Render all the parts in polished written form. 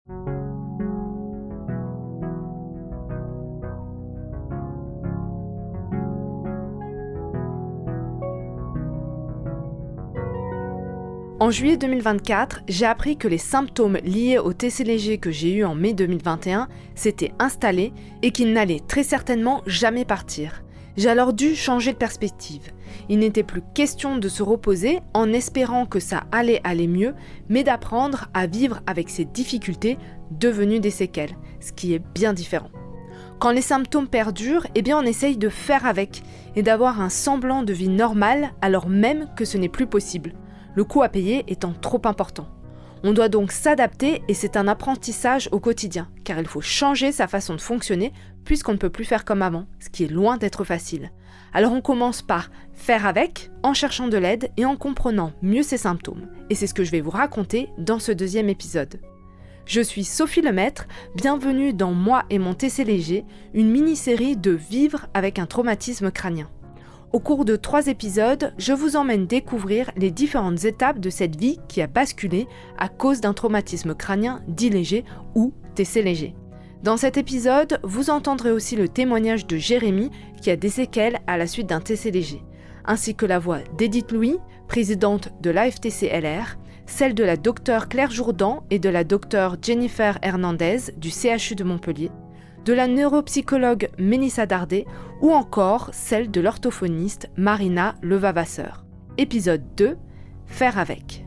En juillet 2024, j'ai appris que les symptômes liés au TC léger que j'ai eu en mai 2021 s'étaient installés et qu'ils n'allaient très certainement jamais partir. J'ai alors dû changer de perspective. Il n'était plus question de se reposer en espérant que ça allait aller mieux, mais d'apprendre à vivre avec ces difficultés devenues des séquelles, ce qui est bien différent. Quand les symptômes perdurent, on essaye de faire avec et d'avoir un semblant de vie normale alors même que ce n'est plus possible. Le coût à payer étant trop important. On doit donc s'adapter et c'est un apprentissage au quotidien, car il faut changer sa façon de fonctionner puisqu'on ne peut plus faire comme avant, ce qui est loin d'être facile. Alors on commence par faire avec, en cherchant de l'aide et en comprenant mieux ses symptômes. Et c'est ce que je vais vous raconter dans ce deuxième épisode. Je suis Sophie Lemaître, bienvenue dans Moi et mon TC léger, une mini-série de vivre avec un traumatisme crânien. Au cours de 3 épisodes, je vous emmène découvrir les différentes étapes de cette vie qui a basculé à cause d'un traumatisme crânien dit léger ou TC léger. Dans cet épisode, vous entendrez aussi le témoignage de Jérémy qui a des séquelles à la suite d'un TC léger, ainsi que la voix d'Edith Louis, présidente de l'AFTC-LR, celle de la docteure Claire Jourdan et de la docteure Jennifer Hernandez du CHU de Montpellier, de la neuropsychologue Mélissa Dardet ou encore celle de l'orthophoniste Marina Levavasseur. Épisode 2, faire avec.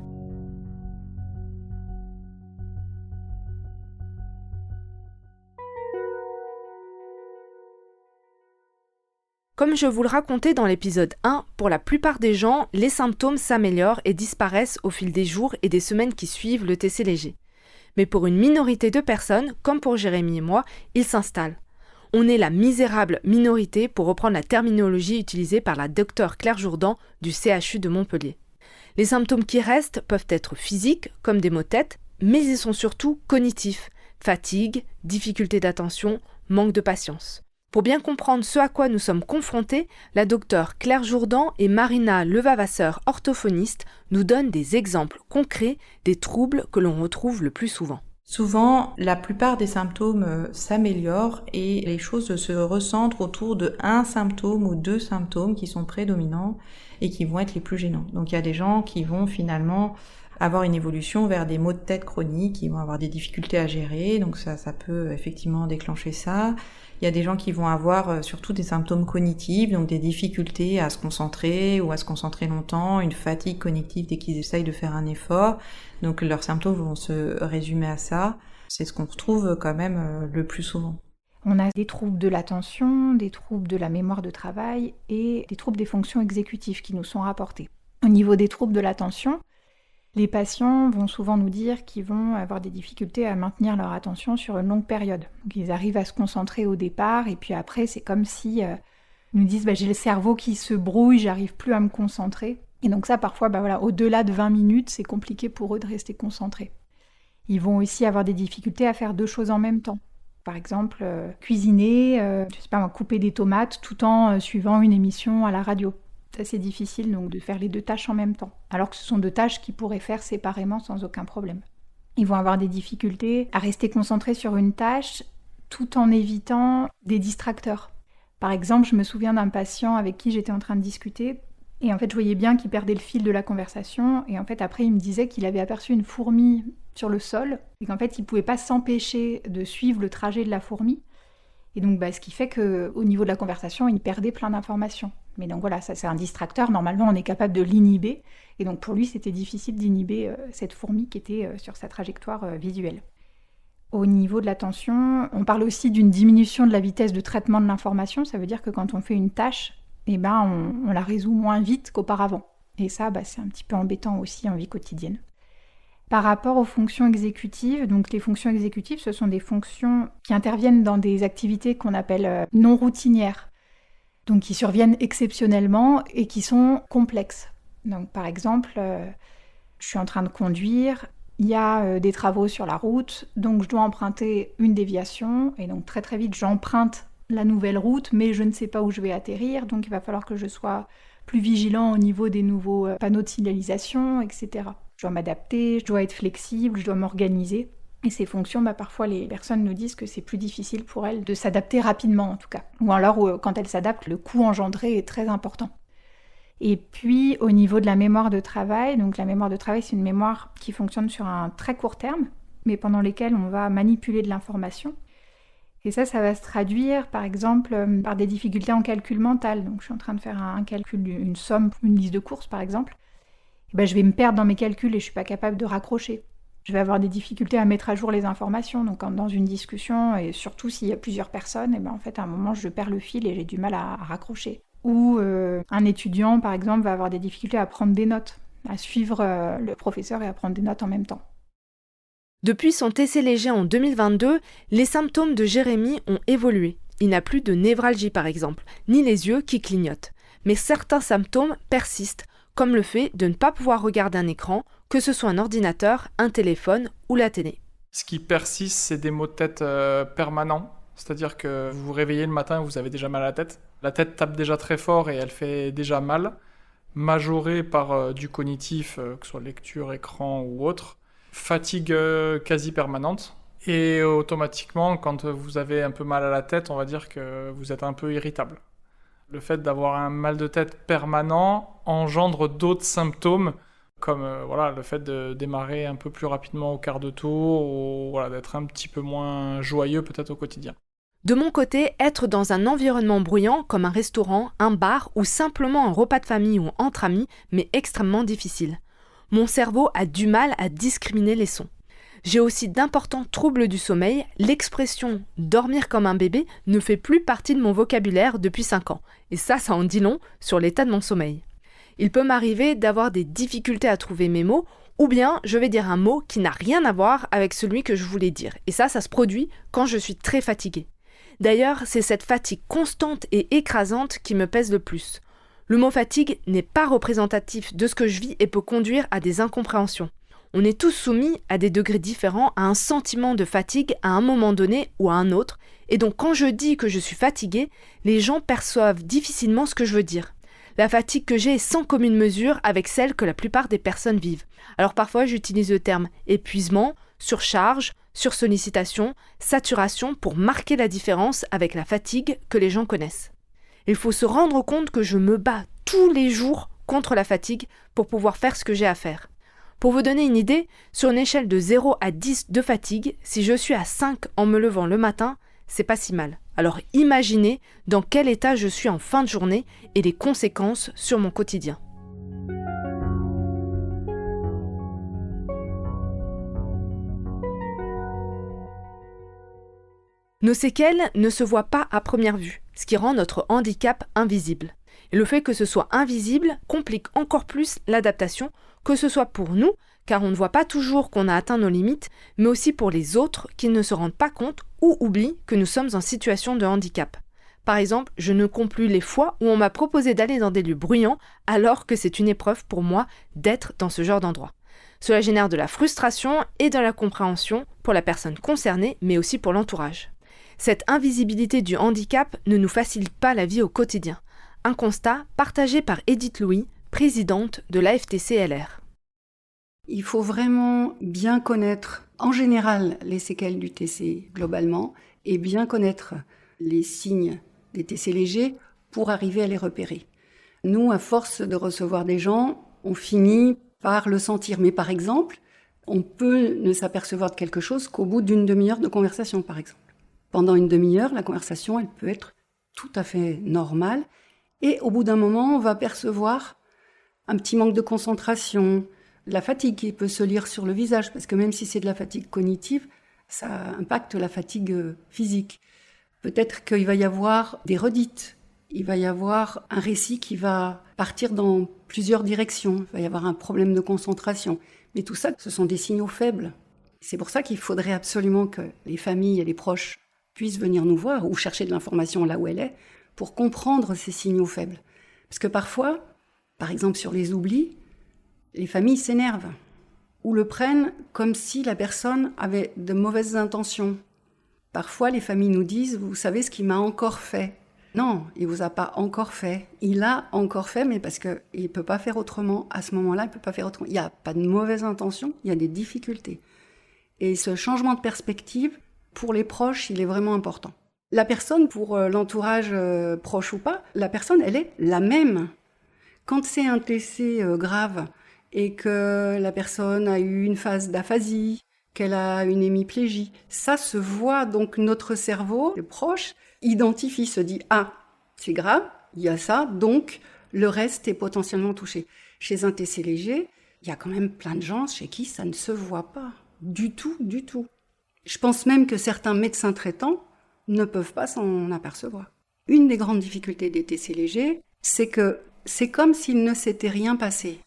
Comme je vous le racontais dans l'épisode 1, pour la plupart des gens, les symptômes s'améliorent et disparaissent au fil des jours et des semaines qui suivent le TC léger. Mais pour une minorité de personnes, comme pour Jérémy et moi, il s'installe. On est la misérable minorité pour reprendre la terminologie utilisée par la docteure Claire Jourdan du CHU de Montpellier. Les symptômes qui restent peuvent être physiques, comme des maux de tête, mais ils sont surtout cognitifs, fatigue, difficulté d'attention, manque de patience. Pour bien comprendre ce à quoi nous sommes confrontés, la docteure Claire Jourdan et Marina Levavasseur, orthophoniste, nous donnent des exemples concrets des troubles que l'on retrouve le plus souvent. Souvent, la plupart des symptômes s'améliorent et les choses se recentrent autour de un symptôme ou 2 symptômes qui sont prédominants et qui vont être les plus gênants. Donc il y a des gens qui vont finalement avoir une évolution vers des maux de tête chroniques, qui vont avoir des difficultés à gérer, donc ça peut effectivement déclencher ça. Il y a des gens qui vont avoir surtout des symptômes cognitifs, donc des difficultés à se concentrer ou à se concentrer longtemps, une fatigue cognitive dès qu'ils essayent de faire un effort. Donc leurs symptômes vont se résumer à ça. C'est ce qu'on retrouve quand même le plus souvent. On a des troubles de l'attention, des troubles de la mémoire de travail et des troubles des fonctions exécutives qui nous sont rapportés. Au niveau des troubles de l'attention, les patients vont souvent nous dire qu'ils vont avoir des difficultés à maintenir leur attention sur une longue période. Donc ils arrivent à se concentrer au départ et puis après c'est comme si ils nous disent j'ai le cerveau qui se brouille, j'arrive plus à me concentrer. Et donc ça parfois au-delà de 20 minutes c'est compliqué pour eux de rester concentrés. Ils vont aussi avoir des difficultés à faire 2 choses en même temps. Par exemple cuisiner, couper des tomates tout en suivant une émission à la radio. C'est assez difficile donc de faire les 2 tâches en même temps, alors que ce sont 2 tâches qu'ils pourraient faire séparément sans aucun problème. Ils vont avoir des difficultés à rester concentrés sur une tâche tout en évitant des distracteurs. Par exemple, je me souviens d'un patient avec qui j'étais en train de discuter et en fait je voyais bien qu'il perdait le fil de la conversation et en fait après il me disait qu'il avait aperçu une fourmi sur le sol et qu'en fait il ne pouvait pas s'empêcher de suivre le trajet de la fourmi. Et donc, ce qui fait qu'au niveau de la conversation, il perdait plein d'informations. Mais donc voilà, ça c'est un distracteur. Normalement, on est capable de l'inhiber. Et donc pour lui, c'était difficile d'inhiber cette fourmi qui était sur sa trajectoire visuelle. Au niveau de l'attention, on parle aussi d'une diminution de la vitesse de traitement de l'information. Ça veut dire que quand on fait une tâche, on la résout moins vite qu'auparavant. Et ça, c'est un petit peu embêtant aussi en vie quotidienne. Par rapport aux fonctions exécutives, donc les fonctions exécutives, ce sont des fonctions qui interviennent dans des activités qu'on appelle non routinières, donc qui surviennent exceptionnellement et qui sont complexes. Donc par exemple, je suis en train de conduire, il y a des travaux sur la route, donc je dois emprunter une déviation, et donc très très vite j'emprunte la nouvelle route, mais je ne sais pas où je vais atterrir, donc il va falloir que je sois plus vigilant au niveau des nouveaux panneaux de signalisation, etc. Je dois m'adapter, je dois être flexible, je dois m'organiser. Et ces fonctions, parfois les personnes nous disent que c'est plus difficile pour elles de s'adapter rapidement en tout cas. Ou alors quand elles s'adaptent, le coût engendré est très important. Et puis au niveau de la mémoire de travail, donc la mémoire de travail c'est une mémoire qui fonctionne sur un très court terme, mais pendant lesquels on va manipuler de l'information. Et ça va se traduire par exemple par des difficultés en calcul mental. Donc je suis en train de faire un calcul, une somme, une liste de courses par exemple. Et je vais me perdre dans mes calculs et je ne suis pas capable de raccrocher. Je vais avoir des difficultés à mettre à jour les informations. Donc dans une discussion, et surtout s'il y a plusieurs personnes, en fait à un moment je perds le fil et j'ai du mal à raccrocher. Ou un étudiant par exemple va avoir des difficultés à prendre des notes, à suivre le professeur et à prendre des notes en même temps. Depuis son TC léger en 2022, les symptômes de Jérémy ont évolué. Il n'a plus de névralgie par exemple, ni les yeux qui clignotent. Mais certains symptômes persistent, comme le fait de ne pas pouvoir regarder un écran, que ce soit un ordinateur, un téléphone ou la télé. Ce qui persiste, c'est des maux de tête permanents. C'est-à-dire que vous vous réveillez le matin et vous avez déjà mal à la tête. La tête tape déjà très fort et elle fait déjà mal, majorée par du cognitif, que ce soit lecture, écran ou autre. Fatigue quasi permanente. Et automatiquement, quand vous avez un peu mal à la tête, on va dire que vous êtes un peu irritable. Le fait d'avoir un mal de tête permanent engendre d'autres symptômes, comme le fait de démarrer un peu plus rapidement au quart de tour, ou d'être un petit peu moins joyeux peut-être au quotidien. De mon côté, être dans un environnement bruyant comme un restaurant, un bar ou simplement un repas de famille ou entre amis m'est extrêmement difficile. Mon cerveau a du mal à discriminer les sons. J'ai aussi d'importants troubles du sommeil. L'expression « dormir comme un bébé » ne fait plus partie de mon vocabulaire depuis 5 ans. Et ça en dit long sur l'état de mon sommeil. Il peut m'arriver d'avoir des difficultés à trouver mes mots, ou bien je vais dire un mot qui n'a rien à voir avec celui que je voulais dire. Et ça se produit quand je suis très fatiguée. D'ailleurs, c'est cette fatigue constante et écrasante qui me pèse le plus. Le mot fatigue n'est pas représentatif de ce que je vis et peut conduire à des incompréhensions. On est tous soumis à des degrés différents à un sentiment de fatigue à un moment donné ou à un autre, et donc quand je dis que je suis fatiguée, les gens perçoivent difficilement ce que je veux dire. La fatigue que j'ai est sans commune mesure avec celle que la plupart des personnes vivent. Alors parfois j'utilise le terme épuisement, surcharge, sursollicitation, saturation pour marquer la différence avec la fatigue que les gens connaissent. Il faut se rendre compte que je me bats tous les jours contre la fatigue pour pouvoir faire ce que j'ai à faire. Pour vous donner une idée, sur une échelle de 0 à 10 de fatigue, si je suis à 5 en me levant le matin, c'est pas si mal. Alors imaginez dans quel état je suis en fin de journée et les conséquences sur mon quotidien. Nos séquelles ne se voient pas à première vue, ce qui rend notre handicap invisible. Et le fait que ce soit invisible complique encore plus l'adaptation, que ce soit pour nous, car on ne voit pas toujours qu'on a atteint nos limites, mais aussi pour les autres qui ne se rendent pas compte ou oublient que nous sommes en situation de handicap. Par exemple, je ne compte plus les fois où on m'a proposé d'aller dans des lieux bruyants alors que c'est une épreuve pour moi d'être dans ce genre d'endroit. Cela génère de la frustration et de la compréhension pour la personne concernée, mais aussi pour l'entourage. Cette invisibilité du handicap ne nous facilite pas la vie au quotidien. Un constat partagé par Edith Louis, présidente de l'AFTC-LR. Il faut vraiment bien connaître, en général, les séquelles du TC globalement, et bien connaître les signes des TC légers pour arriver à les repérer. Nous, à force de recevoir des gens, on finit par le sentir. Mais par exemple, on peut ne s'apercevoir de quelque chose qu'au bout d'une demi-heure de conversation, par exemple. Pendant une demi-heure, la conversation, elle peut être tout à fait normale. Et au bout d'un moment, on va percevoir un petit manque de concentration, la fatigue qui peut se lire sur le visage, parce que même si c'est de la fatigue cognitive, ça impacte la fatigue physique. Peut-être qu'il va y avoir des redites, il va y avoir un récit qui va partir dans plusieurs directions, il va y avoir un problème de concentration. Mais tout ça, ce sont des signaux faibles. C'est pour ça qu'il faudrait absolument que les familles et les proches puissent venir nous voir ou chercher de l'information là où elle est pour comprendre ces signaux faibles. Parce que parfois, par exemple sur les oublis, les familles s'énervent ou le prennent comme si la personne avait de mauvaises intentions. Parfois, les familles nous disent « Vous savez ce qu'il m'a encore fait ?» Non, il ne vous a pas encore fait. Il a encore fait, mais parce qu'il ne peut pas faire autrement. À ce moment-là, il ne peut pas faire autrement. Il n'y a pas de mauvaise intention, il y a des difficultés. Et ce changement de perspective, pour les proches, il est vraiment important. La personne, pour l'entourage proche ou pas, la personne, elle est la même. Quand c'est un TC grave et que la personne a eu une phase d'aphasie, qu'elle a une hémiplégie, ça se voit. Donc notre cerveau, le proche, identifie, se dit « Ah, c'est grave, il y a ça, donc le reste est potentiellement touché ». Chez un TC léger, il y a quand même plein de gens chez qui ça ne se voit pas. Du tout, du tout. Je pense même que certains médecins traitants ne peuvent pas s'en apercevoir. Une des grandes difficultés des TC légers, c'est que c'est comme s'il ne s'était rien passé.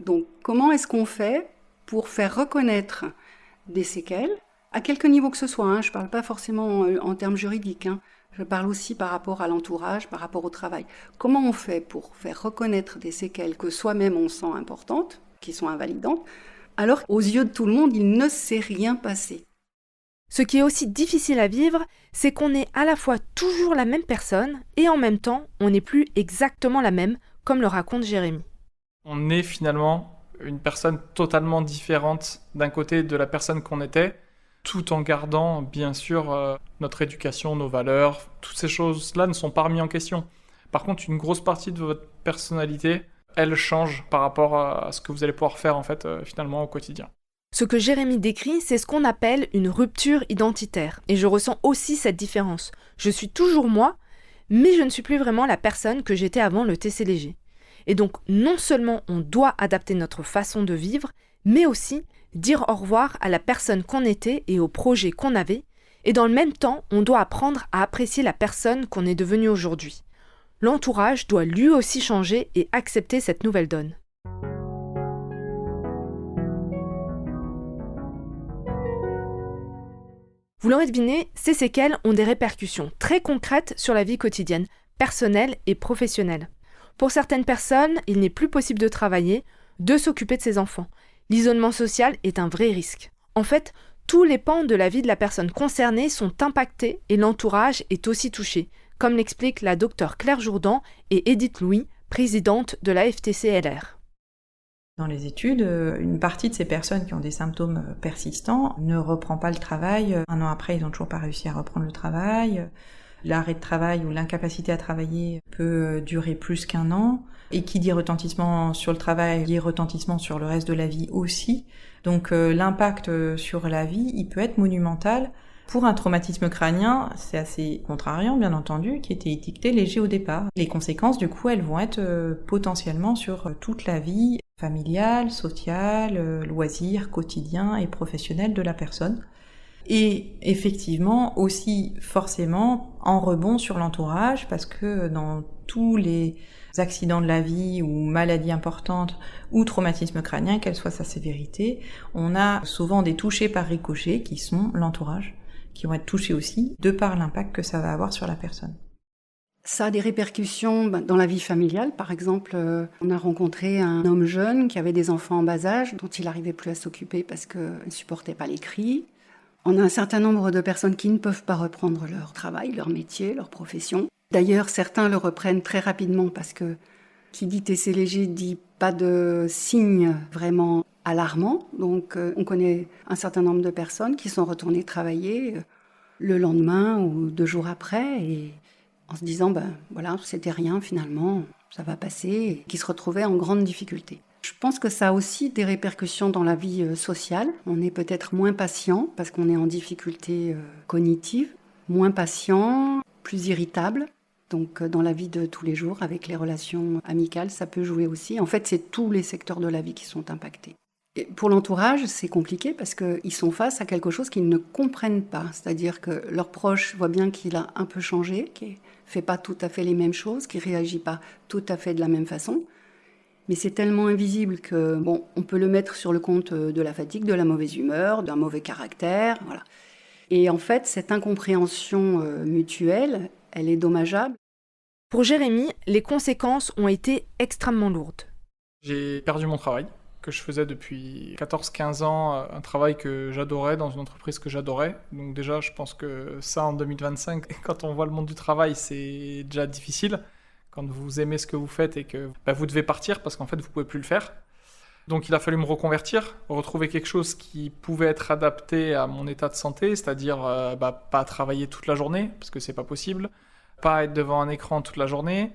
Donc, comment est-ce qu'on fait pour faire reconnaître des séquelles, à quelque niveau que ce soit, je ne parle pas forcément en termes juridiques, je parle aussi par rapport à l'entourage, par rapport au travail. Comment on fait pour faire reconnaître des séquelles que soi-même on sent importantes, qui sont invalidantes, alors qu'aux yeux de tout le monde, il ne s'est rien passé? Ce qui est aussi difficile à vivre, c'est qu'on est à la fois toujours la même personne et en même temps, on n'est plus exactement la même, comme le raconte Jérémy. On est finalement une personne totalement différente d'un côté de la personne qu'on était, tout en gardant bien sûr notre éducation, nos valeurs. Toutes ces choses-là ne sont pas remises en question. Par contre, une grosse partie de votre personnalité, elle change par rapport à ce que vous allez pouvoir faire en fait finalement au quotidien. Ce que Jérémy décrit, c'est ce qu'on appelle une rupture identitaire. Et je ressens aussi cette différence. Je suis toujours moi, mais je ne suis plus vraiment la personne que j'étais avant le TC léger. Et donc, non seulement on doit adapter notre façon de vivre, mais aussi dire au revoir à la personne qu'on était et au projet qu'on avait. Et dans le même temps, on doit apprendre à apprécier la personne qu'on est devenue aujourd'hui. L'entourage doit lui aussi changer et accepter cette nouvelle donne. Vous l'aurez deviné, ces séquelles ont des répercussions très concrètes sur la vie quotidienne, personnelle et professionnelle. Pour certaines personnes, il n'est plus possible de travailler, de s'occuper de ses enfants. L'isolement social est un vrai risque. En fait, tous les pans de la vie de la personne concernée sont impactés et l'entourage est aussi touché, comme l'explique la docteure Claire Jourdan et Edith Louis, présidente de la FTC-LR. Dans les études, une partie de ces personnes qui ont des symptômes persistants ne reprend pas le travail. Un an après, ils n'ont toujours pas réussi à reprendre le travail. L'arrêt de travail ou l'incapacité à travailler peut durer plus qu'1 an. Et qui dit retentissement sur le travail, dit retentissement sur le reste de la vie aussi. Donc l'impact sur la vie, il peut être monumental. Pour un traumatisme crânien, c'est assez contrariant, bien entendu, qui était étiqueté léger au départ. Les conséquences, du coup, elles vont être potentiellement sur toute la vie familiale, sociale, loisirs, quotidien et professionnel de la personne. Et effectivement, aussi forcément, en rebond sur l'entourage, parce que dans tous les accidents de la vie ou maladies importantes ou traumatisme crânien, quelle soit sa sévérité, on a souvent des touchés par ricochet qui sont l'entourage, qui vont être touchés aussi, de par l'impact que ça va avoir sur la personne. Ça a des répercussions dans la vie familiale. Par exemple, on a rencontré un homme jeune qui avait des enfants en bas âge, dont il n'arrivait plus à s'occuper parce qu'il ne supportait pas les cris. On a un certain nombre de personnes qui ne peuvent pas reprendre leur travail, leur métier, leur profession. D'ailleurs, certains le reprennent très rapidement parce que qui dit TC léger dit pas de signes vraiment alarmants. Donc, on connaît un certain nombre de personnes qui sont retournées travailler le lendemain ou 2 jours après et en se disant, voilà, c'était rien finalement, ça va passer, et qui se retrouvaient en grande difficulté. Je pense que ça a aussi des répercussions dans la vie sociale. On est peut-être moins patient parce qu'on est en difficulté cognitive, moins patient, plus irritable. Donc dans la vie de tous les jours, avec les relations amicales, ça peut jouer aussi. En fait, c'est tous les secteurs de la vie qui sont impactés. Et pour l'entourage, c'est compliqué parce qu'ils sont face à quelque chose qu'ils ne comprennent pas. C'est-à-dire que leurs proches voient bien qu'il a un peu changé, qu'il ne fait pas tout à fait les mêmes choses, qu'il ne réagit pas tout à fait de la même façon. Mais c'est tellement invisible que, on peut le mettre sur le compte de la fatigue, de la mauvaise humeur, d'un mauvais caractère, voilà. Et en fait, cette incompréhension mutuelle, elle est dommageable. Pour Jérémy, les conséquences ont été extrêmement lourdes. J'ai perdu mon travail, que je faisais depuis 14-15 ans, un travail que j'adorais, dans une entreprise que j'adorais. Donc déjà, je pense que ça, en 2025, quand on voit le monde du travail, c'est déjà difficile. Quand vous aimez ce que vous faites et que vous devez partir parce qu'en fait, vous ne pouvez plus le faire. Donc il a fallu me reconvertir, retrouver quelque chose qui pouvait être adapté à mon état de santé, c'est-à-dire pas travailler toute la journée, parce que c'est pas possible, pas être devant un écran toute la journée,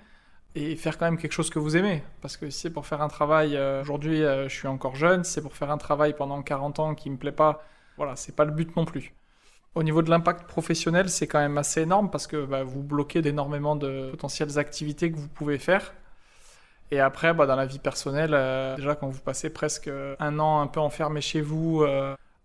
et faire quand même quelque chose que vous aimez. Parce que si c'est pour faire un travail, aujourd'hui je suis encore jeune, si c'est pour faire un travail pendant 40 ans qui me plaît pas, voilà, c'est pas le but non plus. Au niveau de l'impact professionnel, c'est quand même assez énorme parce que vous bloquez d'énormément de potentielles activités que vous pouvez faire. Et après, dans la vie personnelle, déjà quand vous passez presque un an un peu enfermé chez vous,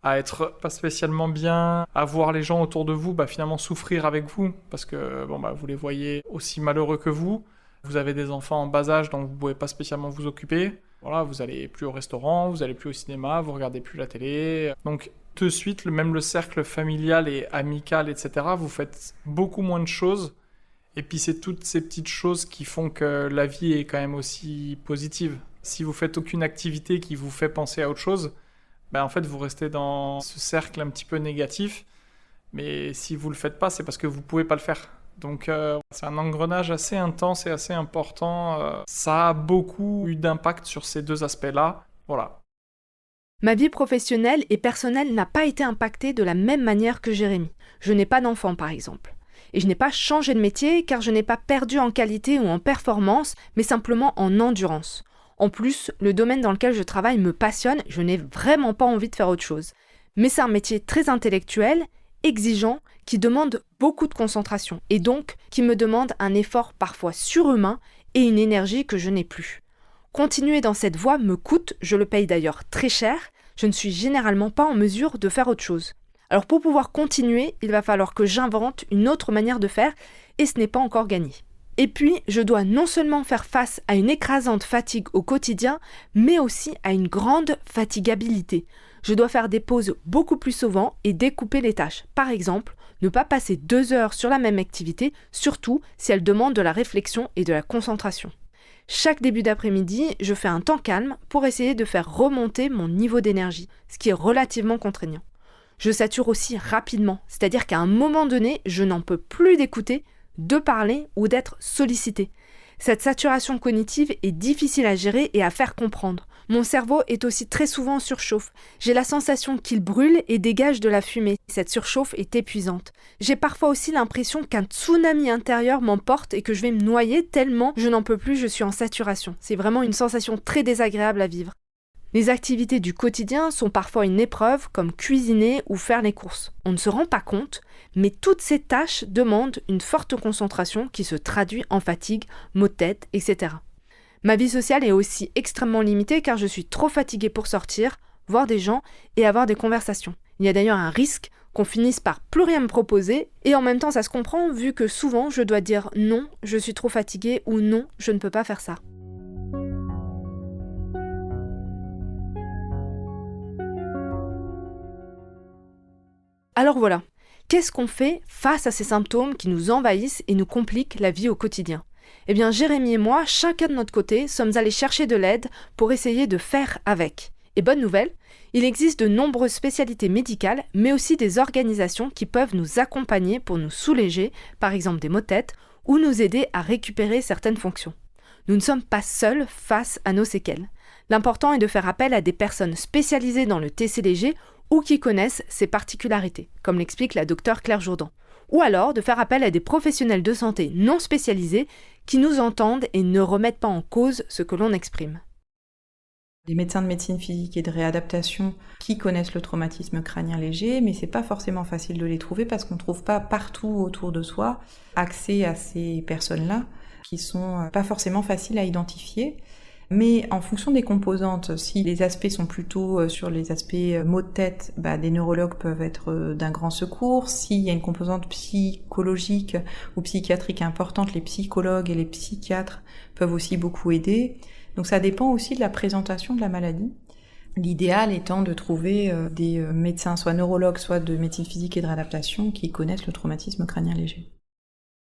à être pas spécialement bien, à voir les gens autour de vous finalement souffrir avec vous, parce que vous les voyez aussi malheureux que vous. Vous avez des enfants en bas âge, donc vous ne pouvez pas spécialement vous occuper. Voilà, vous n'allez plus au restaurant, vous n'allez plus au cinéma, vous ne regardez plus la télé. Donc de suite, même le cercle familial et amical, etc., vous faites beaucoup moins de choses. Et puis c'est toutes ces petites choses qui font que la vie est quand même aussi positive. Si vous faites aucune activité qui vous fait penser à autre chose, en fait vous restez dans ce cercle un petit peu négatif. Mais si vous le faites pas, c'est parce que vous pouvez pas le faire. Donc c'est un engrenage assez intense et assez important. Ça a beaucoup eu d'impact sur ces deux aspects-là. Voilà. Ma vie professionnelle et personnelle n'a pas été impactée de la même manière que Jérémy. Je n'ai pas d'enfant par exemple. Et je n'ai pas changé de métier car je n'ai pas perdu en qualité ou en performance, mais simplement en endurance. En plus, le domaine dans lequel je travaille me passionne, je n'ai vraiment pas envie de faire autre chose. Mais c'est un métier très intellectuel, exigeant, qui demande beaucoup de concentration et donc qui me demande un effort parfois surhumain et une énergie que je n'ai plus. Continuer dans cette voie me coûte, je le paye d'ailleurs très cher, je ne suis généralement pas en mesure de faire autre chose. Alors pour pouvoir continuer, il va falloir que j'invente une autre manière de faire et ce n'est pas encore gagné. Et puis, je dois non seulement faire face à une écrasante fatigue au quotidien, mais aussi à une grande fatigabilité. Je dois faire des pauses beaucoup plus souvent et découper les tâches. Par exemple, ne pas passer 2 heures sur la même activité, surtout si elle demande de la réflexion et de la concentration. Chaque début d'après-midi, je fais un temps calme pour essayer de faire remonter mon niveau d'énergie, ce qui est relativement contraignant. Je sature aussi rapidement, c'est-à-dire qu'à un moment donné, je n'en peux plus d'écouter, de parler ou d'être sollicité. Cette saturation cognitive est difficile à gérer et à faire comprendre. Mon cerveau est aussi très souvent en surchauffe. J'ai la sensation qu'il brûle et dégage de la fumée. Cette surchauffe est épuisante. J'ai parfois aussi l'impression qu'un tsunami intérieur m'emporte et que je vais me noyer tellement je n'en peux plus, je suis en saturation. C'est vraiment une sensation très désagréable à vivre. Les activités du quotidien sont parfois une épreuve, comme cuisiner ou faire les courses. On ne se rend pas compte, mais toutes ces tâches demandent une forte concentration qui se traduit en fatigue, maux de tête, etc. Ma vie sociale est aussi extrêmement limitée car je suis trop fatiguée pour sortir, voir des gens et avoir des conversations. Il y a d'ailleurs un risque qu'on finisse par plus rien me proposer et en même temps ça se comprend vu que souvent je dois dire non, je suis trop fatiguée ou non, je ne peux pas faire ça. Alors voilà, qu'est-ce qu'on fait face à ces symptômes qui nous envahissent et nous compliquent la vie au quotidien ? Eh bien, Jérémy et moi, chacun de notre côté, sommes allés chercher de l'aide pour essayer de faire avec. Et bonne nouvelle, il existe de nombreuses spécialités médicales, mais aussi des organisations qui peuvent nous accompagner pour nous soulager, par exemple des maux de tête, ou nous aider à récupérer certaines fonctions. Nous ne sommes pas seuls face à nos séquelles. L'important est de faire appel à des personnes spécialisées dans le TCLG ou qui connaissent ses particularités, comme l'explique la docteure Claire Jourdan. Ou alors de faire appel à des professionnels de santé non spécialisés qui nous entendent et ne remettent pas en cause ce que l'on exprime. Les médecins de médecine physique et de réadaptation qui connaissent le traumatisme crânien léger, mais c'est pas forcément facile de les trouver parce qu'on ne trouve pas partout autour de soi accès à ces personnes-là qui sont pas forcément faciles à identifier. Mais en fonction des composantes, si les aspects sont plutôt sur les aspects maux de tête, des neurologues peuvent être d'un grand secours. S'il y a une composante psychologique ou psychiatrique importante, les psychologues et les psychiatres peuvent aussi beaucoup aider. Donc ça dépend aussi de la présentation de la maladie. L'idéal étant de trouver des médecins, soit neurologues, soit de médecine physique et de réadaptation, qui connaissent le traumatisme crânien léger.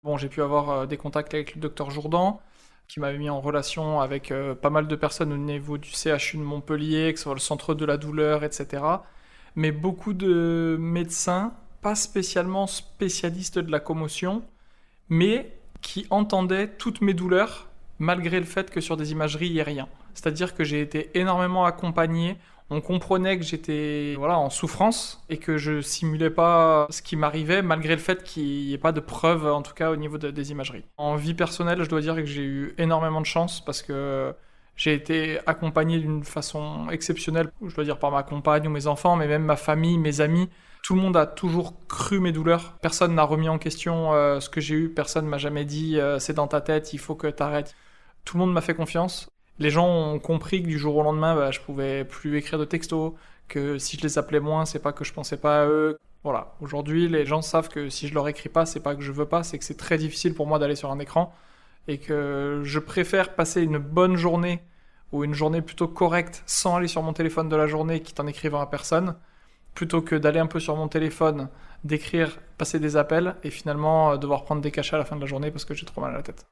Bon, j'ai pu avoir des contacts avec le docteur Jourdan, qui m'avait mis en relation avec pas mal de personnes au niveau du CHU de Montpellier, que ce soit le centre de la douleur, etc. Mais beaucoup de médecins, pas spécialement spécialistes de la commotion, mais qui entendaient toutes mes douleurs, malgré le fait que sur des imageries, il n'y ait rien. C'est-à-dire que j'ai été énormément accompagné. On comprenait que j'étais en souffrance et que je simulais pas ce qui m'arrivait malgré le fait qu'il n'y ait pas de preuves, en tout cas au niveau des imageries. En vie personnelle, je dois dire que j'ai eu énormément de chance parce que j'ai été accompagné d'une façon exceptionnelle, je dois dire par ma compagne ou mes enfants, mais même ma famille, mes amis. Tout le monde a toujours cru mes douleurs. Personne n'a remis en question ce que j'ai eu. Personne m'a jamais dit c'est dans ta tête, il faut que t'arrêtes. Tout le monde m'a fait confiance. Les gens ont compris que du jour au lendemain, je pouvais plus écrire de textos, que si je les appelais moins, c'est pas que je pensais pas à eux. Voilà. Aujourd'hui, les gens savent que si je leur écris pas, c'est pas que je veux pas, c'est que c'est très difficile pour moi d'aller sur un écran et que je préfère passer une bonne journée ou une journée plutôt correcte sans aller sur mon téléphone de la journée quitte en écrivant à personne, plutôt que d'aller un peu sur mon téléphone, d'écrire, passer des appels et finalement devoir prendre des cachets à la fin de la journée parce que j'ai trop mal à la tête.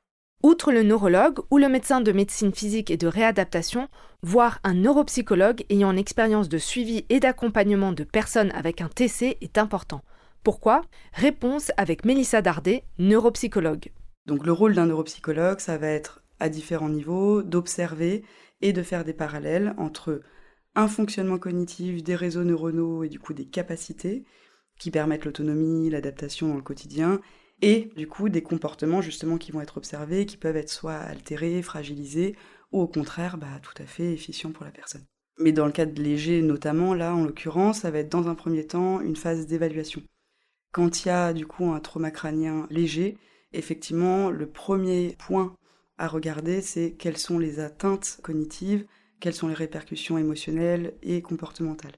Outre le neurologue ou le médecin de médecine physique et de réadaptation, voir un neuropsychologue ayant une expérience de suivi et d'accompagnement de personnes avec un TC est important. Pourquoi ? Réponse avec Mélissa Dardet, neuropsychologue. Donc le rôle d'un neuropsychologue, ça va être à différents niveaux d'observer et de faire des parallèles entre un fonctionnement cognitif, des réseaux neuronaux et du coup des capacités qui permettent l'autonomie, l'adaptation dans le quotidien, et du coup des comportements justement qui vont être observés, qui peuvent être soit altérés, fragilisés, ou au contraire tout à fait efficients pour la personne. Mais dans le cas de léger notamment, là en l'occurrence, ça va être dans un premier temps une phase d'évaluation. Quand il y a du coup un trauma crânien léger, effectivement le premier point à regarder c'est quelles sont les atteintes cognitives, quelles sont les répercussions émotionnelles et comportementales.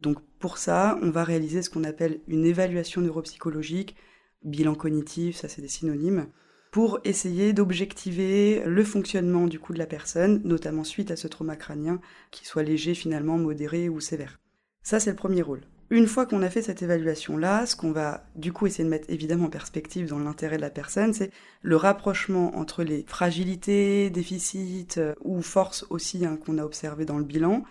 Donc pour ça, on va réaliser ce qu'on appelle une évaluation neuropsychologique, bilan cognitif, ça c'est des synonymes, pour essayer d'objectiver le fonctionnement du coup de la personne, notamment suite à ce trauma crânien, qu'il soit léger finalement, modéré ou sévère. Ça c'est le premier rôle. Une fois qu'on a fait cette évaluation-là, ce qu'on va du coup essayer de mettre évidemment en perspective dans l'intérêt de la personne, c'est le rapprochement entre les fragilités, déficits ou forces aussi qu'on a observé dans le bilan,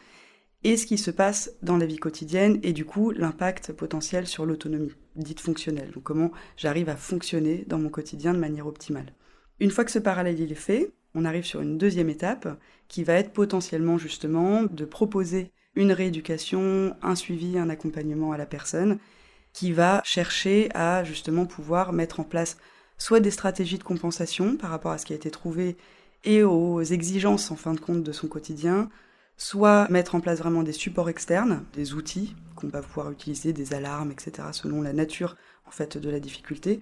et ce qui se passe dans la vie quotidienne, et du coup l'impact potentiel sur l'autonomie, dite fonctionnelle. Donc comment j'arrive à fonctionner dans mon quotidien de manière optimale. Une fois que ce parallèle il est fait, on arrive sur une deuxième étape, qui va être potentiellement justement de proposer une rééducation, un suivi, un accompagnement à la personne, qui va chercher à justement pouvoir mettre en place soit des stratégies de compensation par rapport à ce qui a été trouvé et aux exigences en fin de compte de son quotidien, soit mettre en place vraiment des supports externes, des outils qu'on va pouvoir utiliser, des alarmes, etc., selon la nature en fait de la difficulté,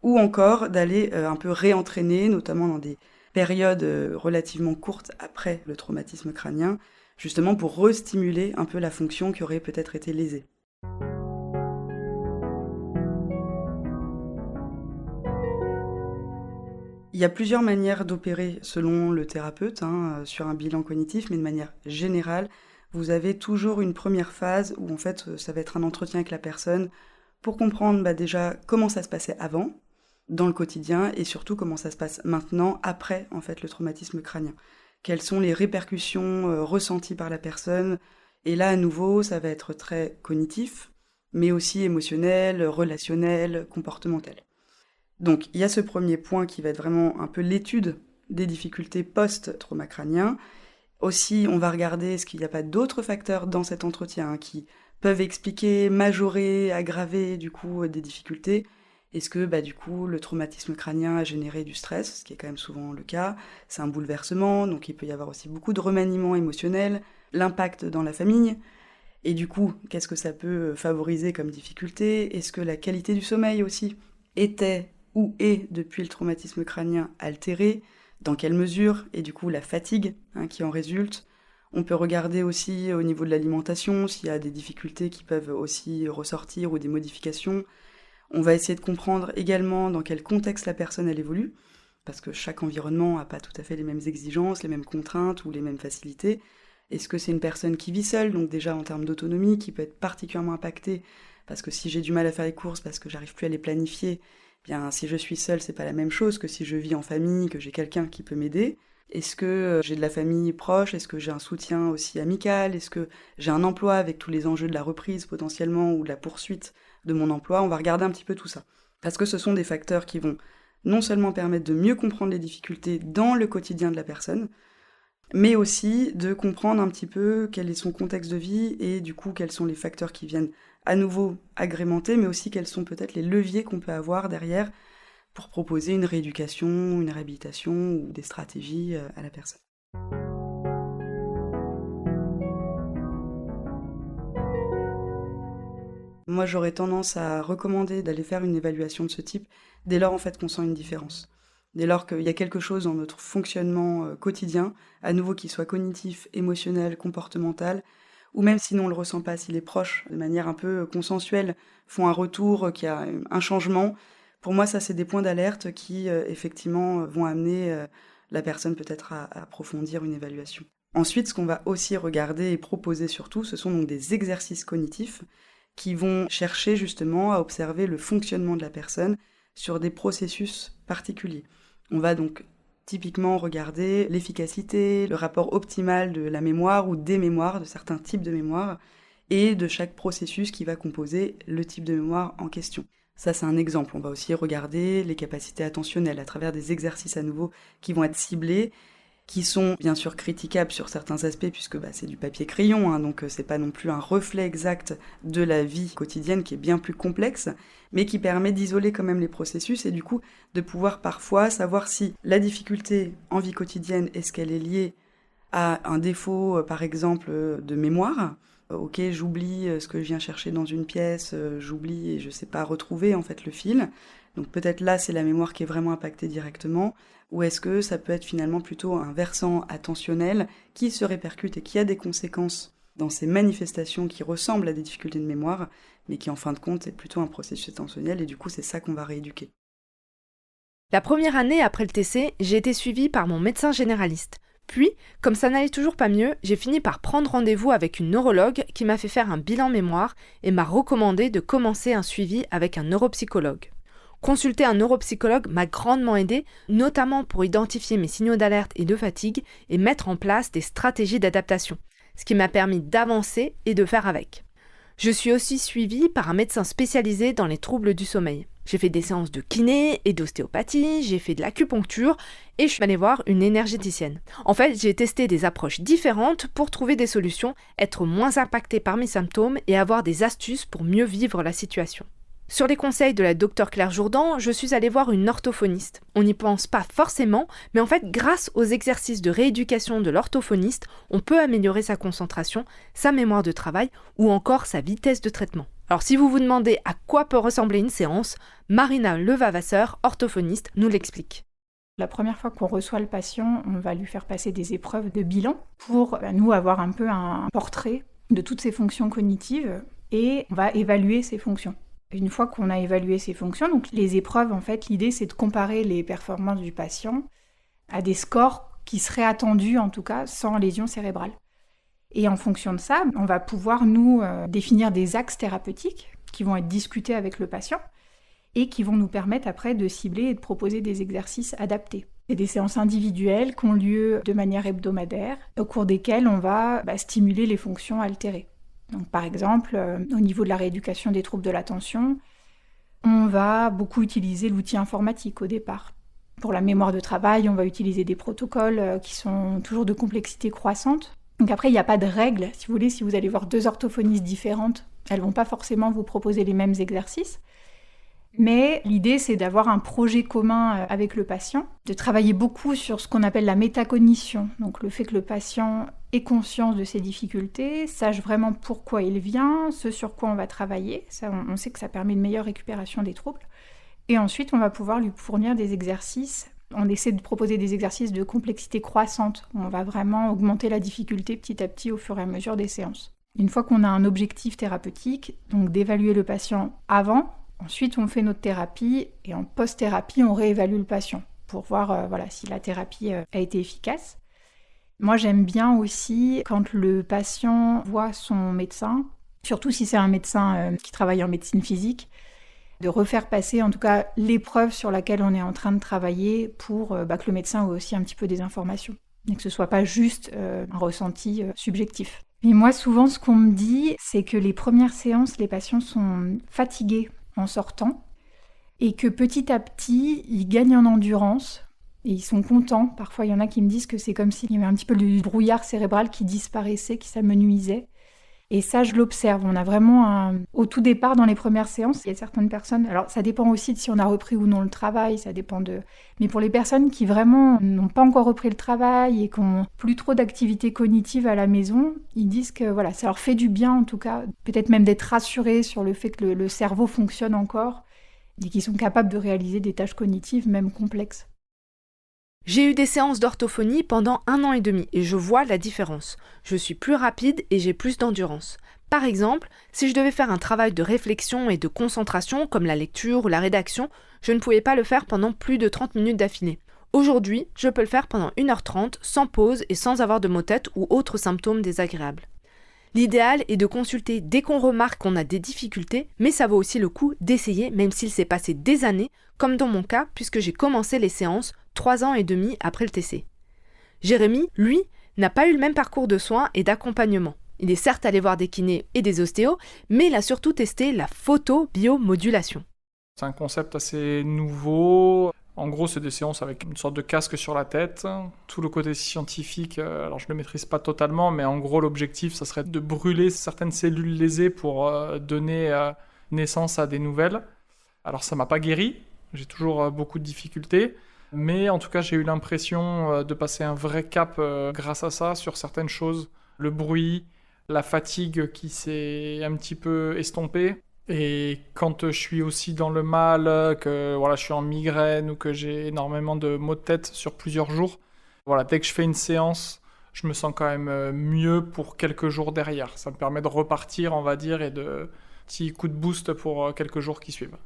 ou encore d'aller un peu réentraîner, notamment dans des périodes relativement courtes après le traumatisme crânien, justement pour restimuler un peu la fonction qui aurait peut-être été lésée. Il y a plusieurs manières d'opérer selon le thérapeute sur un bilan cognitif, mais de manière générale, vous avez toujours une première phase où en fait ça va être un entretien avec la personne pour comprendre déjà comment ça se passait avant, dans le quotidien, et surtout comment ça se passe maintenant, après en fait le traumatisme crânien. Quelles sont les répercussions ressenties par la personne, et là à nouveau ça va être très cognitif, mais aussi émotionnel, relationnel, comportemental. Donc il y a ce premier point qui va être vraiment un peu l'étude des difficultés post-trauma crânien. Aussi, on va regarder est-ce qu'il n'y a pas d'autres facteurs dans cet entretien qui peuvent expliquer, majorer, aggraver du coup des difficultés. Est-ce que du coup le traumatisme crânien a généré du stress, ce qui est quand même souvent le cas. C'est un bouleversement, donc il peut y avoir aussi beaucoup de remaniements émotionnels, l'impact dans la famille. Et du coup, qu'est-ce que ça peut favoriser comme difficulté ? Est-ce que la qualité du sommeil aussi était ou est depuis le traumatisme crânien altérée, dans quelle mesure, et du coup la fatigue qui en résulte. On peut regarder aussi au niveau de l'alimentation s'il y a des difficultés qui peuvent aussi ressortir ou des modifications. On va essayer de comprendre également dans quel contexte la personne elle évolue, parce que chaque environnement n'a pas tout à fait les mêmes exigences, les mêmes contraintes ou les mêmes facilités. Est-ce que c'est une personne qui vit seule, donc déjà en termes d'autonomie, qui peut être particulièrement impactée, parce que si j'ai du mal à faire les courses, parce que j'arrive plus à les planifier, bien, si je suis seule, c'est pas la même chose que si je vis en famille, que j'ai quelqu'un qui peut m'aider. Est-ce que j'ai de la famille proche ? Est-ce que j'ai un soutien aussi amical ? Est-ce que j'ai un emploi avec tous les enjeux de la reprise potentiellement ou de la poursuite de mon emploi ? On va regarder un petit peu tout ça. Parce que ce sont des facteurs qui vont non seulement permettre de mieux comprendre les difficultés dans le quotidien de la personne, mais aussi de comprendre un petit peu quel est son contexte de vie et du coup quels sont les facteurs qui viennent à nouveau agrémenter, mais aussi quels sont peut-être les leviers qu'on peut avoir derrière pour proposer une rééducation, une réhabilitation ou des stratégies à la personne. Moi, j'aurais tendance à recommander d'aller faire une évaluation de ce type dès lors en fait qu'on sent une différence. Dès lors qu'il y a quelque chose dans notre fonctionnement quotidien, à nouveau qu'il soit cognitif, émotionnel, comportemental, ou même si on ne le ressent pas, si les proches, de manière un peu consensuelle, font un retour, qu'il y a un changement, pour moi, ça, c'est des points d'alerte qui, effectivement, vont amener la personne peut-être à approfondir une évaluation. Ensuite, ce qu'on va aussi regarder et proposer surtout, ce sont donc des exercices cognitifs qui vont chercher justement à observer le fonctionnement de la personne sur des processus particuliers. On va donc typiquement regarder l'efficacité, le rapport optimal de la mémoire ou des mémoires, de certains types de mémoire, et de chaque processus qui va composer le type de mémoire en question. Ça, c'est un exemple. On va aussi regarder les capacités attentionnelles à travers des exercices à nouveau qui vont être ciblés, qui sont bien sûr critiquables sur certains aspects puisque c'est du papier-crayon, donc c'est pas non plus un reflet exact de la vie quotidienne qui est bien plus complexe, mais qui permet d'isoler quand même les processus et du coup de pouvoir parfois savoir si la difficulté en vie quotidienne, est-ce qu'elle est liée à un défaut par exemple de mémoire. Ok, j'oublie ce que je viens chercher dans une pièce, j'oublie et je sais pas retrouver en fait le fil. Donc peut-être là c'est la mémoire qui est vraiment impactée directement, ou est-ce que ça peut être finalement plutôt un versant attentionnel qui se répercute et qui a des conséquences dans ces manifestations qui ressemblent à des difficultés de mémoire, mais qui en fin de compte est plutôt un processus attentionnel et du coup c'est ça qu'on va rééduquer. La première année après le TC, j'ai été suivie par mon médecin généraliste. Puis, comme ça n'allait toujours pas mieux, j'ai fini par prendre rendez-vous avec une neurologue qui m'a fait faire un bilan mémoire et m'a recommandé de commencer un suivi avec un neuropsychologue. Consulter un neuropsychologue m'a grandement aidé, notamment pour identifier mes signaux d'alerte et de fatigue et mettre en place des stratégies d'adaptation, ce qui m'a permis d'avancer et de faire avec. Je suis aussi suivie par un médecin spécialisé dans les troubles du sommeil. J'ai fait des séances de kiné et d'ostéopathie, j'ai fait de l'acupuncture et je suis allée voir une énergéticienne. En fait, j'ai testé des approches différentes pour trouver des solutions, être moins impactée par mes symptômes et avoir des astuces pour mieux vivre la situation. Sur les conseils de la Dr Claire Jourdan, je suis allée voir une orthophoniste. On n'y pense pas forcément, mais en fait, grâce aux exercices de rééducation de l'orthophoniste, on peut améliorer sa concentration, sa mémoire de travail ou encore sa vitesse de traitement. Alors si vous vous demandez à quoi peut ressembler une séance, Marina Levavasseur, orthophoniste, nous l'explique. La première fois qu'on reçoit le patient, on va lui faire passer des épreuves de bilan pour nous avoir un peu un portrait de toutes ses fonctions cognitives et on va évaluer ses fonctions. Une fois qu'on a évalué ses fonctions, donc les épreuves, en fait, l'idée c'est de comparer les performances du patient à des scores qui seraient attendus, en tout cas, sans lésion cérébrale. Et en fonction de ça, on va pouvoir nous définir des axes thérapeutiques qui vont être discutés avec le patient et qui vont nous permettre après de cibler et de proposer des exercices adaptés. C'est des séances individuelles qui ont lieu de manière hebdomadaire, au cours desquelles on va stimuler les fonctions altérées. Donc, par exemple, au niveau de la rééducation des troubles de l'attention, on va beaucoup utiliser l'outil informatique au départ. Pour la mémoire de travail, on va utiliser des protocoles qui sont toujours de complexité croissante. Donc après, il n'y a pas de règle. Si vous voulez, si vous allez voir 2 orthophonistes différentes, elles ne vont pas forcément vous proposer les mêmes exercices. Mais l'idée, c'est d'avoir un projet commun avec le patient, de travailler beaucoup sur ce qu'on appelle la métacognition, donc le fait que le patient ait conscience de ses difficultés, sache vraiment pourquoi il vient, ce sur quoi on va travailler. Ça, on sait que ça permet une meilleure récupération des troubles. Et ensuite, on va pouvoir lui fournir des exercices. On essaie de proposer des exercices de complexité croissante. On va vraiment augmenter la difficulté petit à petit au fur et à mesure des séances. Une fois qu'on a un objectif thérapeutique, donc d'évaluer le patient avant, ensuite, on fait notre thérapie et en post-thérapie, on réévalue le patient pour voir si la thérapie a été efficace. Moi, j'aime bien aussi quand le patient voit son médecin, surtout si c'est un médecin qui travaille en médecine physique, de refaire passer en tout cas l'épreuve sur laquelle on est en train de travailler pour que le médecin ait aussi un petit peu des informations et que ce ne soit pas juste un ressenti subjectif. Et moi, souvent, ce qu'on me dit, c'est que les premières séances, les patients sont fatigués en sortant et que petit à petit, ils gagnent en endurance Et ils sont contents. Parfois, il y en a qui me disent que c'est comme s'il y avait un petit peu du brouillard cérébral qui disparaissait, qui s'amenuisait. Et ça, je l'observe. On a vraiment, au tout départ, dans les premières séances, il y a certaines personnes... Alors, ça dépend aussi de si on a repris ou non le travail, ça dépend de... Mais pour les personnes qui vraiment n'ont pas encore repris le travail et qui n'ont plus trop d'activité cognitive à la maison, ils disent que voilà, ça leur fait du bien, en tout cas, peut-être même d'être rassurés sur le fait que le cerveau fonctionne encore et qu'ils sont capables de réaliser des tâches cognitives, même complexes. J'ai eu des séances d'orthophonie pendant 1 an et demi et je vois la différence. Je suis plus rapide et j'ai plus d'endurance. Par exemple, si je devais faire un travail de réflexion et de concentration comme la lecture ou la rédaction, je ne pouvais pas le faire pendant plus de 30 minutes d'affilée. Aujourd'hui, je peux le faire pendant 1h30 sans pause et sans avoir de maux de tête ou autres symptômes désagréables. L'idéal est de consulter dès qu'on remarque qu'on a des difficultés, mais ça vaut aussi le coup d'essayer même s'il s'est passé des années, comme dans mon cas puisque j'ai commencé les séances 3 ans et demi après le TC. Jérémy, lui, n'a pas eu le même parcours de soins et d'accompagnement. Il est certes allé voir des kinés et des ostéos, mais il a surtout testé la photobiomodulation. C'est un concept assez nouveau. En gros, c'est des séances avec une sorte de casque sur la tête. Tout le côté scientifique, alors je ne le maîtrise pas totalement, mais en gros, l'objectif, ça serait de brûler certaines cellules lésées pour donner naissance à des nouvelles. Alors ça ne m'a pas guéri, j'ai toujours beaucoup de difficultés. Mais en tout cas, j'ai eu l'impression de passer un vrai cap grâce à ça sur certaines choses. Le bruit, la fatigue qui s'est un petit peu estompée. Et quand je suis aussi dans le mal, que voilà, je suis en migraine ou que j'ai énormément de maux de tête sur plusieurs jours, voilà, dès que je fais une séance, je me sens quand même mieux pour quelques jours derrière. Ça me permet de repartir, on va dire, et de petits coups de boost pour quelques jours qui suivent.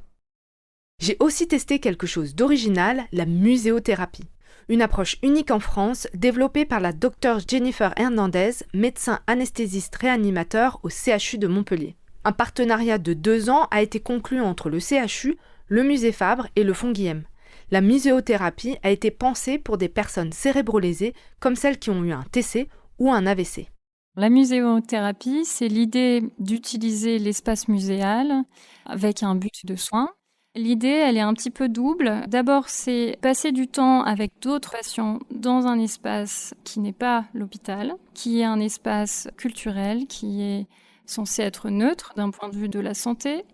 J'ai aussi testé quelque chose d'original, la muséothérapie. Une approche unique en France, développée par la Dr Jennifer Hernandez, médecin anesthésiste réanimateur au CHU de Montpellier. Un partenariat de 2 ans a été conclu entre le CHU, le musée Fabre et le Fonds Guillem. La muséothérapie a été pensée pour des personnes cérébrolésées comme celles qui ont eu un TC ou un AVC. La muséothérapie, c'est l'idée d'utiliser l'espace muséal avec un but de soin. L'idée, elle est un petit peu double. D'abord, c'est passer du temps avec d'autres patients dans un espace qui n'est pas l'hôpital, qui est un espace culturel, qui est censé être neutre d'un point de vue de la santé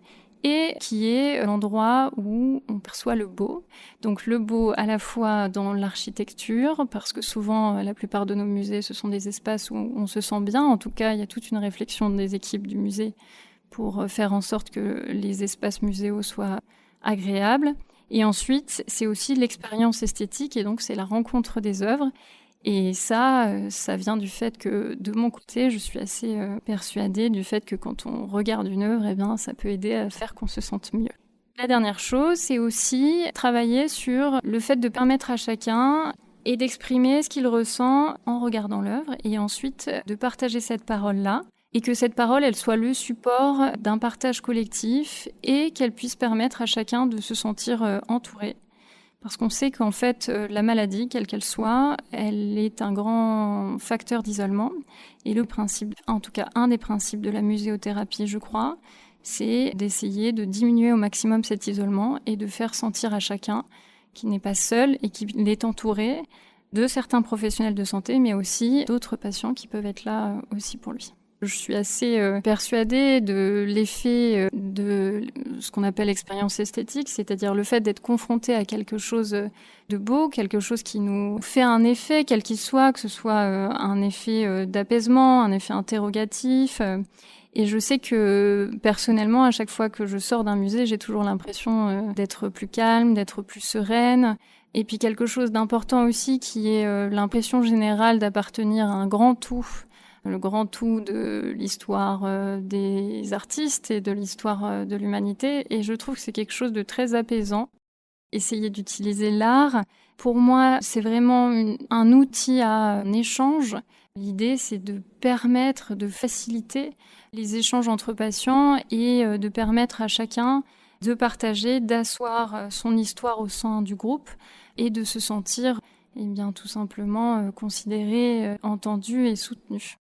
et qui est l'endroit où on perçoit le beau. Donc le beau à la fois dans l'architecture, parce que souvent, la plupart de nos musées, ce sont des espaces où on se sent bien. En tout cas, il y a toute une réflexion des équipes du musée pour faire en sorte que les espaces muséaux soient agréable. Et ensuite, c'est aussi l'expérience esthétique et donc c'est la rencontre des œuvres. Et ça vient du fait que, de mon côté, je suis assez persuadée du fait que quand on regarde une œuvre, eh bien, ça peut aider à faire qu'on se sente mieux. La dernière chose, c'est aussi travailler sur le fait de permettre à chacun et d'exprimer ce qu'il ressent en regardant l'œuvre et ensuite de partager cette parole-là. Et que cette parole, elle soit le support d'un partage collectif et qu'elle puisse permettre à chacun de se sentir entouré. Parce qu'on sait qu'en fait, la maladie, quelle qu'elle soit, elle est un grand facteur d'isolement. Et le principe, en tout cas un des principes de la muséothérapie, je crois, c'est d'essayer de diminuer au maximum cet isolement et de faire sentir à chacun qu'il n'est pas seul et qu'il est entouré de certains professionnels de santé, mais aussi d'autres patients qui peuvent être là aussi pour lui. Je suis assez persuadée de l'effet de ce qu'on appelle l'expérience esthétique, c'est-à-dire le fait d'être confronté à quelque chose de beau, quelque chose qui nous fait un effet, quel qu'il soit, que ce soit un effet d'apaisement, un effet interrogatif. Et je sais que personnellement, à chaque fois que je sors d'un musée, j'ai toujours l'impression d'être plus calme, d'être plus sereine. Et puis quelque chose d'important aussi qui est l'impression générale d'appartenir à un grand tout. Le grand tout de l'histoire des artistes et de l'histoire de l'humanité. Et je trouve que c'est quelque chose de très apaisant. Essayer d'utiliser l'art, pour moi, c'est vraiment un outil à un échange. L'idée, c'est de permettre, de faciliter les échanges entre patients et de permettre à chacun de partager, d'asseoir son histoire au sein du groupe et de se sentir, eh bien, tout simplement considéré, entendu et soutenu.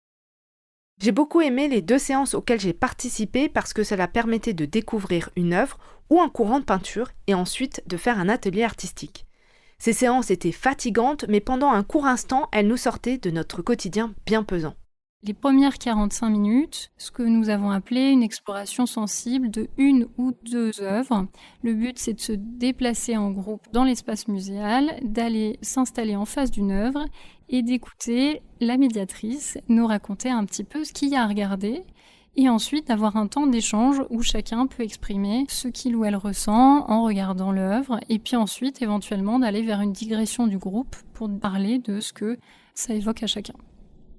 J'ai beaucoup aimé les 2 séances auxquelles j'ai participé parce que cela permettait de découvrir une œuvre ou un courant de peinture et ensuite de faire un atelier artistique. Ces séances étaient fatigantes, mais pendant un court instant, elles nous sortaient de notre quotidien bien pesant. Les premières 45 minutes, ce que nous avons appelé une exploration sensible de 1 ou 2 œuvres. Le but, c'est de se déplacer en groupe dans l'espace muséal, d'aller s'installer en face d'une œuvre et d'écouter la médiatrice nous raconter un petit peu ce qu'il y a à regarder et ensuite d'avoir un temps d'échange où chacun peut exprimer ce qu'il ou elle ressent en regardant l'œuvre et puis ensuite éventuellement d'aller vers une digression du groupe pour parler de ce que ça évoque à chacun.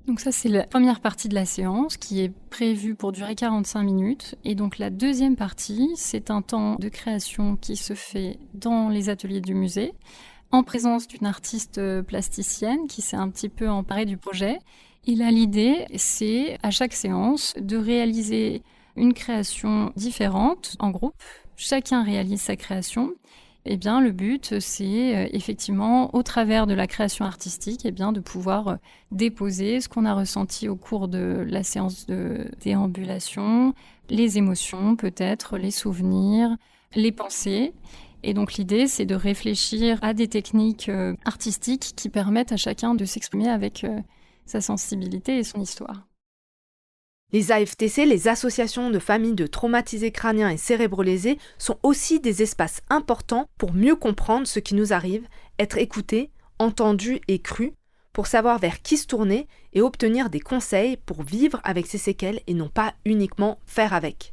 Donc ça, c'est la première partie de la séance qui est prévue pour durer 45 minutes. Et donc la deuxième partie, c'est un temps de création qui se fait dans les ateliers du musée, en présence d'une artiste plasticienne qui s'est un petit peu emparée du projet. Et là, l'idée, c'est à chaque séance de réaliser une création différente en groupe. Chacun réalise sa création. Eh bien, le but, c'est effectivement, au travers de la création artistique, eh bien, de pouvoir déposer ce qu'on a ressenti au cours de la séance de déambulation, les émotions peut-être, les souvenirs, les pensées. Et donc l'idée, c'est de réfléchir à des techniques artistiques qui permettent à chacun de s'exprimer avec sa sensibilité et son histoire. Les AFTC, les associations de familles de traumatisés crâniens et cérébrolésés, sont aussi des espaces importants pour mieux comprendre ce qui nous arrive, être écoutés, entendus et crus, pour savoir vers qui se tourner et obtenir des conseils pour vivre avec ces séquelles et non pas uniquement faire avec.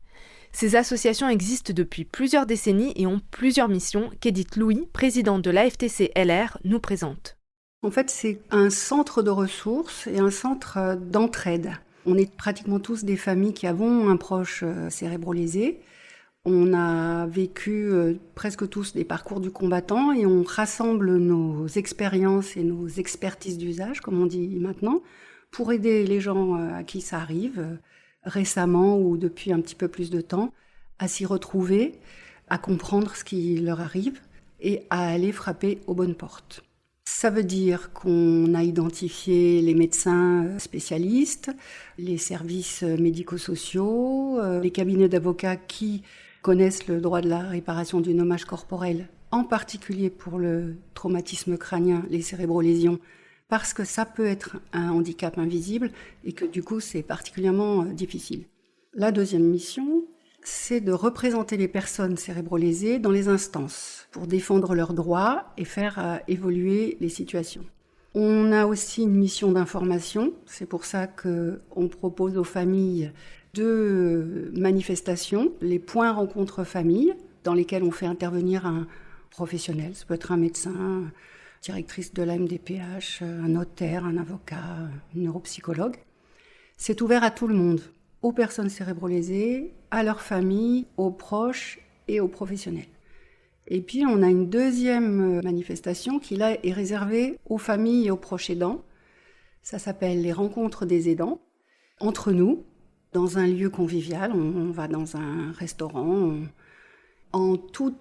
Ces associations existent depuis plusieurs décennies et ont plusieurs missions qu'Edith Louis, présidente de l'AFTC LR, nous présente. En fait, c'est un centre de ressources et un centre d'entraide. On est pratiquement tous des familles qui avons un proche cérébrolésé. On a vécu presque tous des parcours du combattant et on rassemble nos expériences et nos expertises d'usage, comme on dit maintenant, pour aider les gens à qui ça arrive, récemment ou depuis un petit peu plus de temps, à s'y retrouver, à comprendre ce qui leur arrive et à aller frapper aux bonnes portes. Ça veut dire qu'on a identifié les médecins spécialistes, les services médico-sociaux, les cabinets d'avocats qui connaissent le droit de la réparation du dommage corporel, en particulier pour le traumatisme crânien, les cérébrolésions, parce que ça peut être un handicap invisible et que du coup c'est particulièrement difficile. La deuxième mission, c'est de représenter les personnes cérébrolésées dans les instances pour défendre leurs droits et faire évoluer les situations. On a aussi une mission d'information, c'est pour ça qu'on propose aux familles 2 manifestations, les points rencontres familles, dans lesquels on fait intervenir un professionnel, ça peut être un médecin, directrice de la MDPH, un notaire, un avocat, un neuropsychologue. C'est ouvert à tout le monde, aux personnes cérébrolésées, à leurs familles, aux proches et aux professionnels. Et puis on a une deuxième manifestation qui là est réservée aux familles et aux proches aidants. Ça s'appelle les rencontres des aidants, entre nous, dans un lieu convivial. On va dans un restaurant, en toute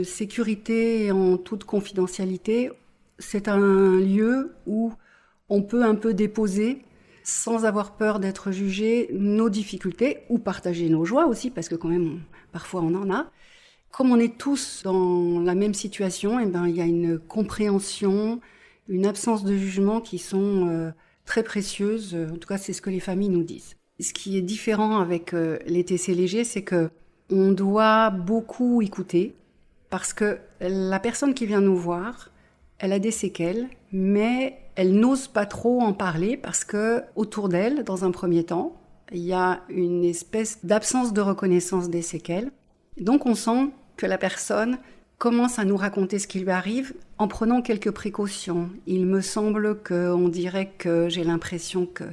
sécurité et en toute confidentialité. C'est un lieu où on peut un peu déposer, sans avoir peur d'être jugé, nos difficultés ou partager nos joies aussi, parce que quand même, parfois on en a. Comme on est tous dans la même situation, eh ben, il y a une compréhension, une absence de jugement qui sont très précieuses. En tout cas, c'est ce que les familles nous disent. Ce qui est différent avec les TC légers, c'est que on doit beaucoup écouter, parce que la personne qui vient nous voir, elle a des séquelles, mais elle n'ose pas trop en parler parce que autour d'elle, dans un premier temps, il y a une espèce d'absence de reconnaissance des séquelles. Donc on sent que la personne commence à nous raconter ce qui lui arrive en prenant quelques précautions. Il me semble qu'on dirait que j'ai l'impression que...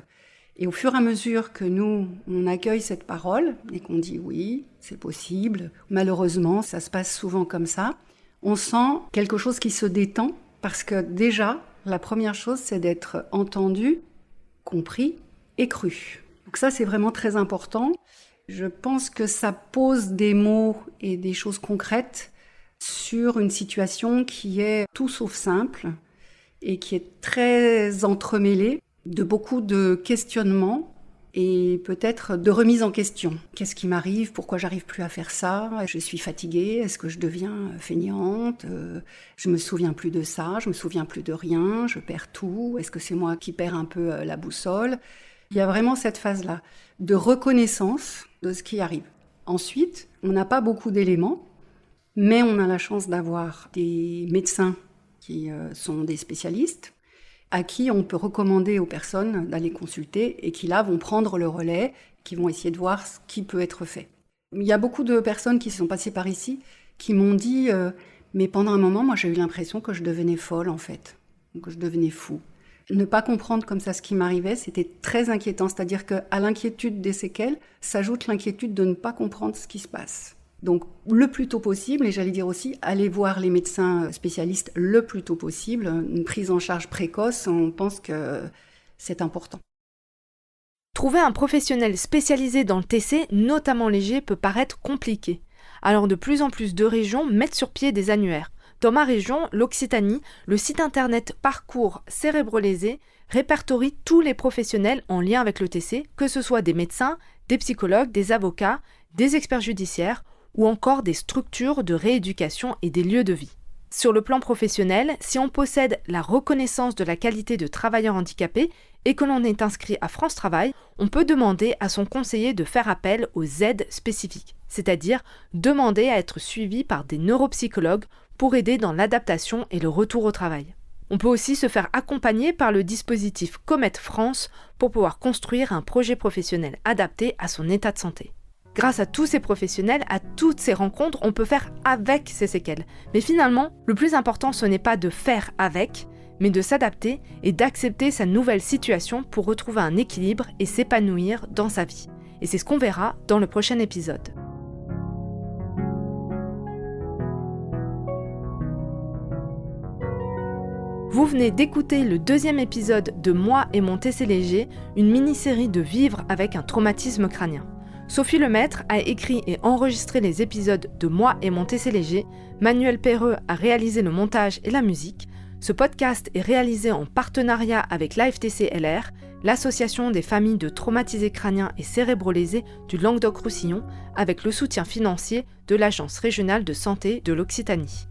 Et au fur et à mesure que nous, on accueille cette parole et qu'on dit oui, c'est possible, malheureusement, ça se passe souvent comme ça, on sent quelque chose qui se détend parce que déjà, la première chose, c'est d'être entendu, compris et cru. Donc ça, c'est vraiment très important. Je pense que ça pose des mots et des choses concrètes sur une situation qui est tout sauf simple et qui est très entremêlée de beaucoup de questionnements et peut-être de remise en question. Qu'est-ce qui m'arrive? Pourquoi j'arrive plus à faire ça? Je suis fatiguée? Est-ce que je deviens feignante? Je me souviens plus de ça, je me souviens plus de rien, je perds tout. Est-ce que c'est moi qui perds un peu la boussole? Il y a vraiment cette phase-là de reconnaissance de ce qui arrive. Ensuite, on n'a pas beaucoup d'éléments, mais on a la chance d'avoir des médecins qui sont des spécialistes, à qui on peut recommander aux personnes d'aller consulter et qui là vont prendre le relais, qui vont essayer de voir ce qui peut être fait. Il y a beaucoup de personnes qui se sont passées par ici qui m'ont dit mais pendant un moment, moi j'ai eu l'impression que je devenais folle en fait, que je devenais fou. Ne pas comprendre comme ça ce qui m'arrivait, c'était très inquiétant, c'est-à-dire qu'à l'inquiétude des séquelles s'ajoute l'inquiétude de ne pas comprendre ce qui se passe. Donc le plus tôt possible, et j'allais dire aussi, aller voir les médecins spécialistes le plus tôt possible, une prise en charge précoce, on pense que c'est important. Trouver un professionnel spécialisé dans le TC, notamment léger, peut paraître compliqué. Alors de plus en plus de régions mettent sur pied des annuaires. Dans ma région, l'Occitanie, le site internet Parcours Cérébrolésé répertorie tous les professionnels en lien avec le TC, que ce soit des médecins, des psychologues, des avocats, des experts judiciaires, ou encore des structures de rééducation et des lieux de vie. Sur le plan professionnel, si on possède la reconnaissance de la qualité de travailleur handicapé et que l'on est inscrit à France Travail, on peut demander à son conseiller de faire appel aux aides spécifiques, c'est-à-dire demander à être suivi par des neuropsychologues pour aider dans l'adaptation et le retour au travail. On peut aussi se faire accompagner par le dispositif Comet France pour pouvoir construire un projet professionnel adapté à son état de santé. Grâce à tous ces professionnels, à toutes ces rencontres, on peut faire avec ces séquelles. Mais finalement, le plus important, ce n'est pas de faire avec, mais de s'adapter et d'accepter sa nouvelle situation pour retrouver un équilibre et s'épanouir dans sa vie. Et c'est ce qu'on verra dans le prochain épisode. Vous venez d'écouter le 2e épisode de Moi et mon TC léger, une mini-série de vivre avec un traumatisme crânien. Sophie Lemaître a écrit et enregistré les épisodes de Moi et mon TC léger, Manuel Perreux a réalisé le montage et la musique. Ce podcast est réalisé en partenariat avec l'AFTC-LR, l'association des familles de traumatisés crâniens et cérébrolésés du Languedoc-Roussillon, avec le soutien financier de l'Agence régionale de santé de l'Occitanie.